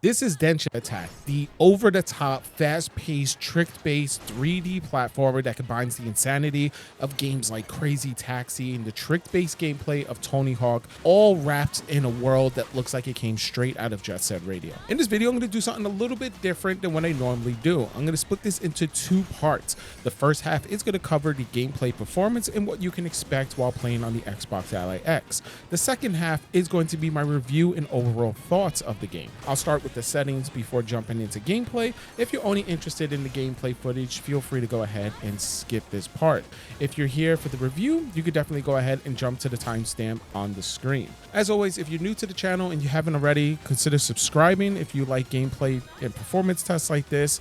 This is Denshattack, the over-the-top, fast-paced, trick-based 3D platformer that combines the insanity of games like Crazy Taxi and the trick-based gameplay of Tony Hawk, all wrapped in a world that looks like it came straight out of Jet Set Radio. In this video, I'm going to do something a little bit different than what I normally do. I'm going to split this into two parts. The first half is going to cover the gameplay performance and what you can expect while playing on the Xbox Ally X. The second half is going to be my review and overall thoughts of the game. I'll start with the settings before jumping into gameplay. If you're only interested in the gameplay footage, feel free to go ahead and skip this part. If you're here for the review, you could definitely go ahead and jump to the timestamp on the screen. As always, if you're new to the channel and you haven't already, consider subscribing if you like gameplay and performance tests like this.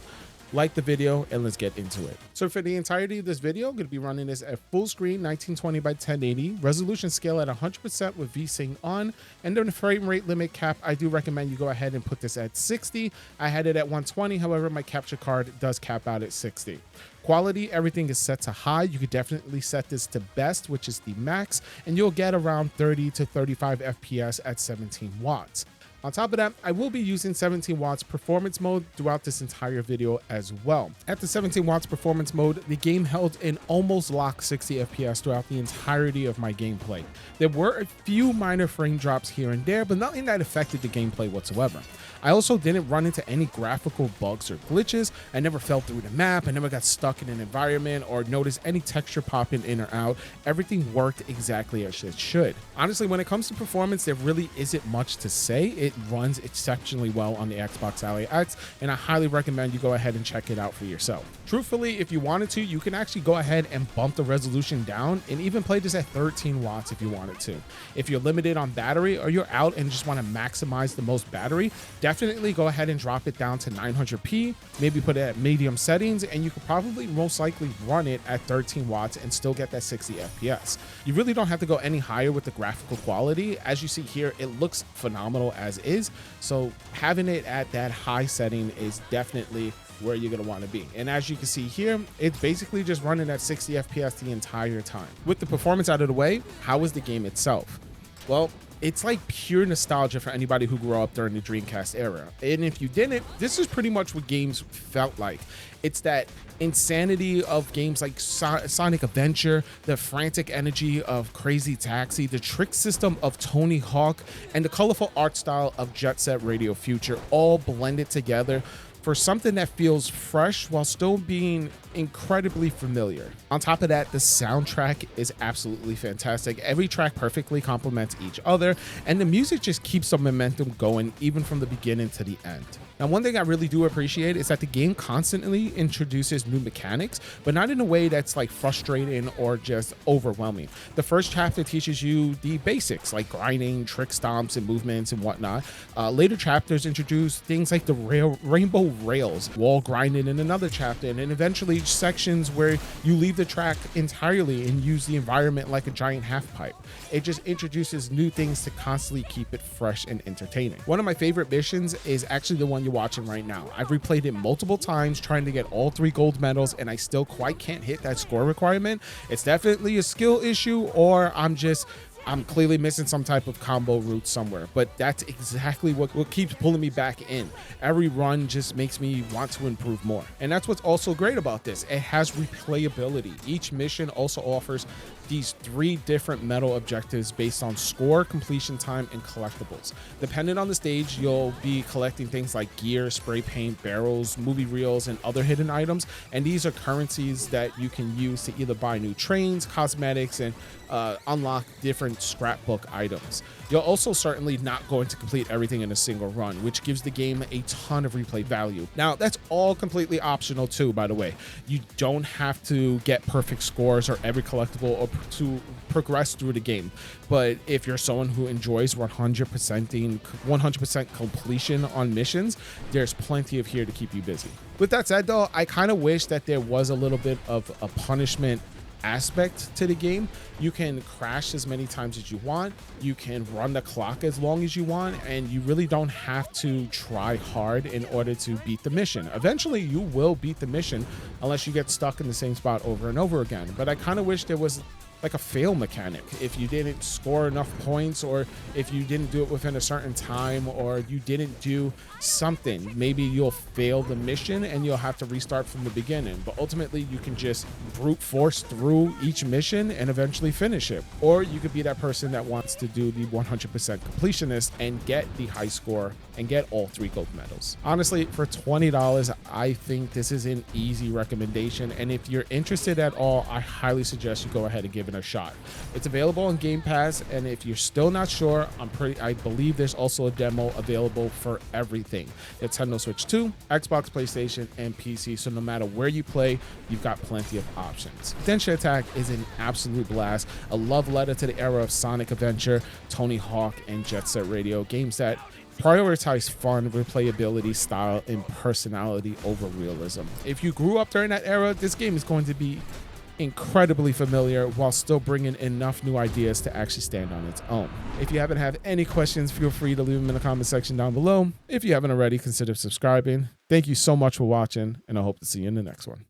Like the video and let's get into it. So for the entirety of this video, I'm going to be running this at full screen 1920 by 1080, resolution scale at 100% with VSync on, and then the frame rate limit cap, I do recommend you go ahead and put this at 60. I had it at 120, however, my capture card does cap out at 60. Quality, everything is set to high. You could definitely set this to best, which is the max, and you'll get around 30 to 35 FPS at 17 watts. On top of that, I will be using 17 watts performance mode throughout this entire video as well. At the 17 watts performance mode, the game held an almost locked 60 FPS throughout the entirety of my gameplay. There were a few minor frame drops here and there, but nothing that affected the gameplay whatsoever. I also didn't run into any graphical bugs or glitches. I never fell through the map. I never got stuck in an environment or noticed any texture popping in or out. Everything worked exactly as it should. Honestly, when it comes to performance, there really isn't much to say. It runs exceptionally well on the Xbox Ally X, and I highly recommend you go ahead and check it out for yourself. Truthfully, if you wanted to, you can actually go ahead and bump the resolution down and even play this at 13 watts if you wanted to. If you're limited on battery or you're out and just want to maximize the most battery, definitely go ahead and drop it down to 900p, maybe put it at medium settings, and you could probably most likely run it at 13 watts and still get that 60 FPS. You really don't have to go any higher with the graphical quality. As you see here, it looks phenomenal as is, so having it at that high setting is definitely where you're going to want to be. And as you can see here, it's basically just running at 60 FPS the entire time. With the performance out of the way, how is the game itself? Well, it's like pure nostalgia for anybody who grew up during the Dreamcast era. And if you didn't, this is pretty much what games felt like. It's that insanity of games like Sonic Adventure, the frantic energy of Crazy Taxi, the trick system of Tony Hawk, and the colorful art style of Jet Set Radio Future, all blended together for something that feels fresh while still being incredibly familiar. On top of that, the soundtrack is absolutely fantastic. Every track perfectly complements each other, and the music just keeps the momentum going even from the beginning to the end. Now, one thing I really do appreciate is that the game constantly introduces new mechanics, but not in a way that's like frustrating or just overwhelming. The first chapter teaches you the basics like grinding, trick stomps, and movements and whatnot. Later chapters introduce things like the rainbow rails, wall grinding in another chapter, and then eventually sections where you leave the track entirely and use the environment like a giant half pipe. It just introduces new things to constantly keep it fresh and entertaining. One of my favorite missions is actually the one you're watching right now. I've replayed it multiple times trying to get all 3 gold medals, and I still quite can't hit that score requirement. It's definitely a skill issue, or I'm clearly missing some type of combo route somewhere, but that's exactly what keeps pulling me back in. Every run just makes me want to improve more. And that's what's also great about this. It has replayability. Each mission also offers these 3 different medal objectives based on score, completion time, and collectibles. Depending on the stage, you'll be collecting things like gear, spray paint, barrels, movie reels, and other hidden items. And these are currencies that you can use to either buy new trains, cosmetics, and unlock different scrapbook items. You're also certainly not going to complete everything in a single run, which gives the game a ton of replay value. Now, that's all completely optional too, by the way. You don't have to get perfect scores or every collectible or to progress through the game. But if you're someone who enjoys 100% completion on missions, there's plenty of here to keep you busy. With that said though, I kind of wish that there was a little bit of a punishment aspect to the game. You can crash as many times as you want, you can run the clock as long as you want, and you really don't have to try hard in order to beat the mission. Eventually you will beat the mission unless you get stuck in the same spot over and over again, but I kind of wish there was like a fail mechanic. If you didn't score enough points, or if you didn't do it within a certain time, or you didn't do something, maybe you'll fail the mission and you'll have to restart from the beginning. But ultimately you can just brute force through each mission and eventually finish it. Or you could be that person that wants to do the 100% completionist and get the high score and get all 3 gold medals. Honestly, for $20, I think this is an easy recommendation, and if you're interested at all, I highly suggest you go ahead and give it a shot. It's available on Game Pass, and if you're still not sure, I believe there's also a demo available for everything: Nintendo Switch 2, Xbox, PlayStation, and PC. So no matter where you play, you've got plenty of options. Denshattack is an absolute blast, a love letter to the era of Sonic Adventure, Tony Hawk, and Jet Set Radio, games that prioritize fun, replayability, style, and personality over realism. If you grew up during that era, this game is going to be incredibly familiar while still bringing enough new ideas to actually stand on its own. If you haven't had any questions, feel free to leave them in the comment section down below. If you haven't already, consider subscribing. Thank you so much for watching, and I hope to see you in the next one.